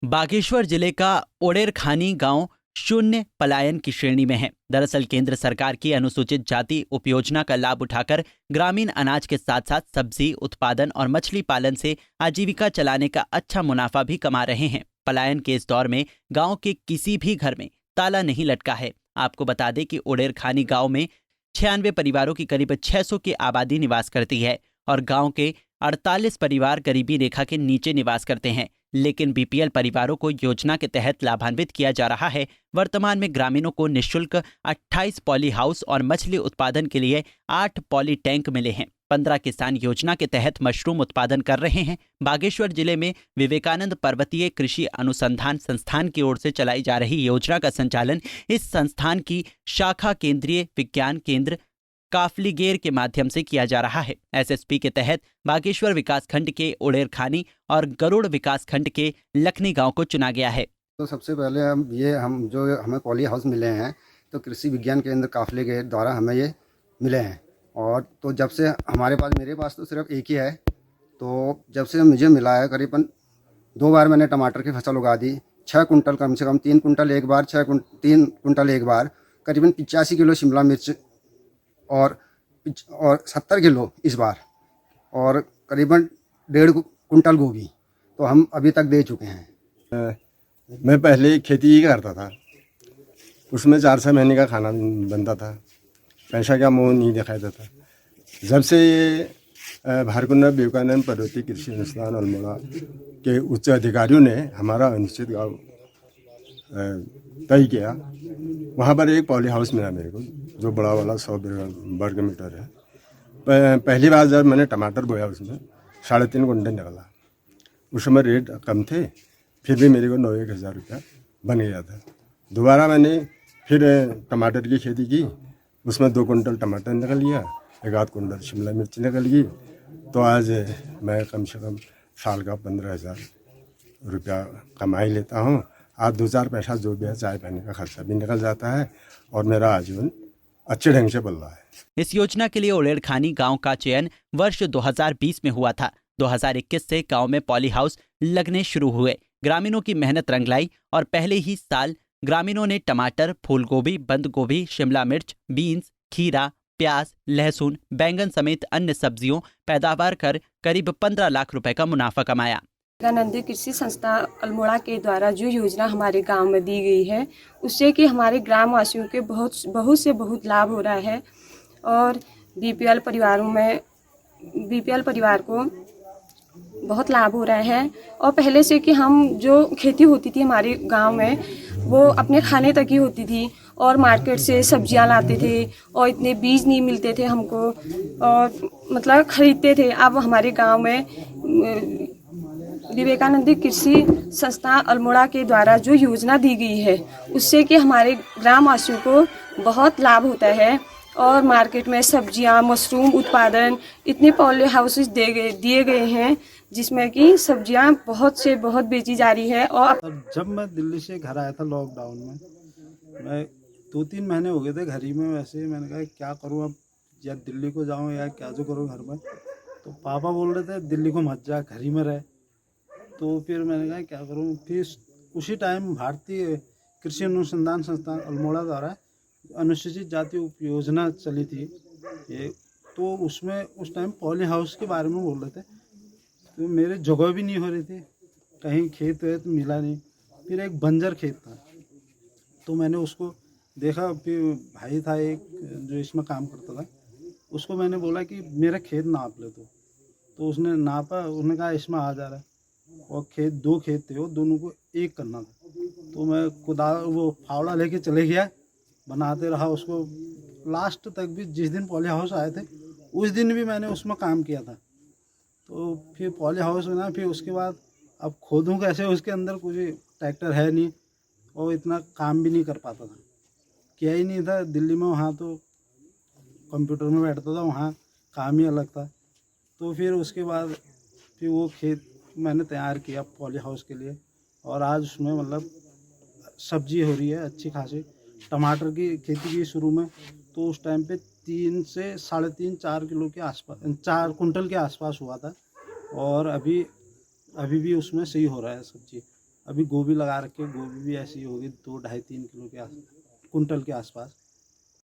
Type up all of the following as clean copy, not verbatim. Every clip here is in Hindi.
बागेश्वर जिले का ओडेरखानी गांव शून्य पलायन की श्रेणी में है। दरअसल केंद्र सरकार की अनुसूचित जाति उपयोजना का लाभ उठाकर ग्रामीण अनाज के साथ साथ सब्जी उत्पादन और मछली पालन से आजीविका चलाने का अच्छा मुनाफा भी कमा रहे हैं। पलायन के इस दौर में गांव के किसी भी घर में ताला नहीं लटका है। आपको बता दें कि ओडेरखानी गांव में 96 परिवारों की करीब 600 की आबादी निवास करती है और गांव के 48 परिवार गरीबी रेखा के नीचे निवास करते हैं। लेकिन बीपीएल परिवारों को योजना के तहत लाभान्वित किया जा रहा है। वर्तमान में ग्रामीणों को निःशुल्क 28 पॉली हाउस और मछली उत्पादन के लिए 8 पॉली टैंक मिले हैं। 15 किसान योजना के तहत मशरूम उत्पादन कर रहे हैं। बागेश्वर जिले में विवेकानंद पर्वतीय कृषि अनुसंधान संस्थान की ओर से चलाई जा रही योजना का संचालन इस संस्थान की शाखा केंद्रीय विज्ञान केंद्र काफलीगेर के माध्यम से किया जा रहा है। एसएसपी के तहत बागेश्वर विकासखंड के ओडेरखानी और गरुड़ विकासखंड के लखनी गांव को चुना गया है। तो सबसे पहले हमें पॉली हाउस मिले हैं तो कृषि विज्ञान केंद्र काफलीगेर द्वारा हमें ये मिले हैं। और तो जब से मेरे पास तो सिर्फ एक ही है। तो जब से मुझे मिला है करीबन 2 बार मैंने टमाटर की फसल उगा दी। 6 कुंटल कम से कम 3 कुंटल एक बार, 3 कुंटल एक बार, करीबन 85 किलो शिमला मिर्च और 70 किलो इस बार, और करीबन 1.5 कुंटल गोभी तो हम अभी तक दे चुके हैं। मैं पहले खेती ही करता था, उसमें 4-6 महीने का खाना बनता था, पैसा का मोह नहीं दिखाई देता। जब से ये भारकुंडा विवेकानंद पर्वतीय कृषि अनुसंधान अल्मोड़ा के उच्च अधिकारियों ने हमारा अनुचित गाँव तय किया, वहाँ पर एक पॉली हाउस मिला मेरे को, जो बड़ा वाला 100 वर्ग मीटर है। पहली बार जब मैंने टमाटर बोया उसमें 3.5 कुंटल निकला। उस समय रेट कम थे, फिर भी मेरे को 9-1 हज़ार रुपया बन गया था। दोबारा मैंने फिर टमाटर की खेती की, उसमें 2 कुंटल टमाटर निकल गया, 1 कुंटल शिमला मिर्च निकल गई। तो आज मैं कम से कम साल का 15,000 रुपया कमाई लेता हूँ। आज 2-4 पैसा जो भी है चाय पानी का खर्चा भी निकल जाता है और मेरा आजीवन अच्छे ढंग से बन रहा है। इस योजना के लिए ओडेरखानी गांव का चयन वर्ष 2020 में हुआ था। 2021 से गांव में पॉली हाउस लगने शुरू हुए। ग्रामीणों की मेहनत रंग लाई और पहले ही साल ग्रामीणों ने टमाटर, फूलगोभी, बंद गोभी, शिमला मिर्च, बीन्स, खीरा, प्याज, लहसुन, बैंगन समेत अन्य सब्जियों पैदावार कर करीब 15 लाख रुपए का मुनाफा कमाया। विवेकानंद कृषि संस्था अल्मोड़ा के द्वारा जो योजना हमारे गांव में दी गई है, उससे कि हमारे ग्रामवासियों के बहुत लाभ हो रहा है और बीपीएल परिवार को बहुत लाभ हो रहा है। और पहले से कि हम जो खेती होती थी हमारे गांव में, वो अपने खाने तक ही होती थी और मार्केट से सब्जियां लाते थे और इतने बीज नहीं मिलते थे हमको, और मतलब खरीदते थे। अब हमारे गांव में विवेकानंद कृषि संस्था अल्मोड़ा के द्वारा जो योजना दी गई है, उससे कि हमारे ग्रामवासियों को बहुत लाभ होता है और मार्केट में सब्जियां, मशरूम उत्पादन, इतने पॉली हाउसेस दिए गए हैं जिसमें कि सब्जियां बहुत से बहुत बेची जा रही है। और जब मैं दिल्ली से घर आया था लॉकडाउन में, मैं 2-3 महीने हो गए थे घर ही में। वैसे मैंने कहा क्या करूं अब, या दिल्ली को जाऊं या क्या जो करूं घर में। तो पापा बोल रहे थे दिल्ली को मत जा, घर ही में रहे। तो फिर मैंने कहा क्या करूं। फिर उसी टाइम भारतीय कृषि अनुसंधान संस्थान अल्मोड़ा द्वारा अनुसूचित जाति उपयोजना चली थी ये, तो उसमें उस टाइम पॉली हाउस के बारे में बोल रहे थे। तो मेरे जगह भी नहीं हो रही थी, कहीं खेत वेत मिला नहीं। फिर एक बंजर खेत था, तो मैंने उसको देखा। फिर भाई था एक जो इसमें काम करता था, उसको मैंने बोला कि मेरा खेत नाप ले। तो उसने नापा, उसने कहा इसमें आ जा रहा है। और 2 खेत थे, वो दोनों को एक करना था। तो मैं वो फावड़ा लेके चले गया, बनाते रहा उसको लास्ट तक। भी जिस दिन पॉली हाउस आए थे उस दिन भी मैंने उसमें काम किया था। तो फिर पॉली हाउस बना, फिर उसके बाद अब खोदूँ कैसे, उसके अंदर कुछ ट्रैक्टर है नहीं और इतना काम भी नहीं कर पाता था, किया ही नहीं था। दिल्ली में वहाँ तो कंप्यूटर में बैठता था, वहाँ काम ही अलग था। तो फिर उसके बाद फिर वो खेत मैंने तैयार किया पॉली हाउस के लिए, और आज उसमें मतलब सब्जी हो रही है अच्छी खासी। टमाटर की खेती की शुरू में, तो उस टाइम पे 3 से 3.5-4 किलो के आसपास, 4 कुंटल के आसपास हुआ था। और अभी भी उसमें सही हो रहा है सब्जी। अभी गोभी लगा रखी है, गोभी भी ऐसी होगी 2-2.5-3 किलो के कुंटल के आसपास।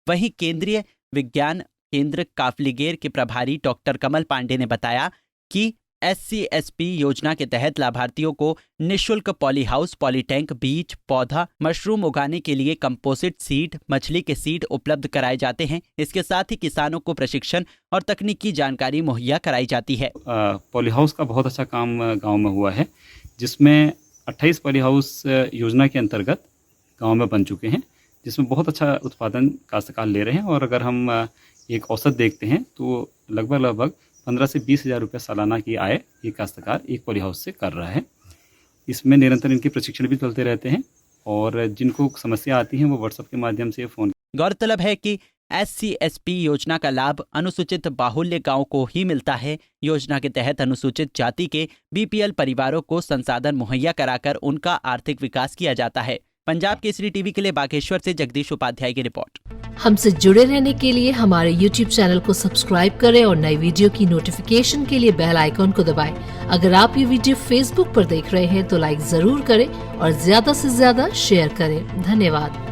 वहीं केंद्रीय विज्ञान केंद्र काफलीगेर के प्रभारी डॉक्टर कमल पांडे ने बताया कि SCSP योजना के तहत लाभार्थियों को निःशुल्क पॉली हाउस, पॉली टैंक, बीज, पौधा, मशरूम उगाने के लिए कंपोजिट सीड, मछली के सीड उपलब्ध कराए जाते हैं। इसके साथ ही किसानों को प्रशिक्षण और तकनीकी जानकारी मुहैया कराई जाती है। पॉली हाउस का बहुत अच्छा काम गांव में हुआ है, जिसमें 28 पॉली हाउस योजना के अंतर्गत गांव में बन चुके हैं, जिसमें बहुत अच्छा उत्पादन काश्तकार ले रहे हैं। और अगर हम एक औसत देखते हैं तो लगभग 15 से 20 हज़ार रुपये सालाना की आय ये काश्तकार एक पॉली हाउस से कर रहा है। इसमें निरंतर इनके प्रशिक्षण भी चलते रहते हैं और जिनको समस्या आती है वो व्हाट्सएप के माध्यम से फ़ोन। गौरतलब है कि SCSP योजना का लाभ अनुसूचित बाहुल्य गांव को ही मिलता है। योजना के तहत अनुसूचित जाति के BPL परिवारों को संसाधन मुहैया कराकर उनका आर्थिक विकास किया जाता है। पंजाब केसरी टीवी के लिए बागेश्वर से जगदीश उपाध्याय की रिपोर्ट। हमसे जुड़े रहने के लिए हमारे YouTube चैनल को सब्सक्राइब करें और नई वीडियो की नोटिफिकेशन के लिए बेल आइकॉन को दबाएं। अगर आप ये वीडियो Facebook पर देख रहे हैं तो लाइक जरूर करें और ज्यादा से ज्यादा शेयर करें। धन्यवाद।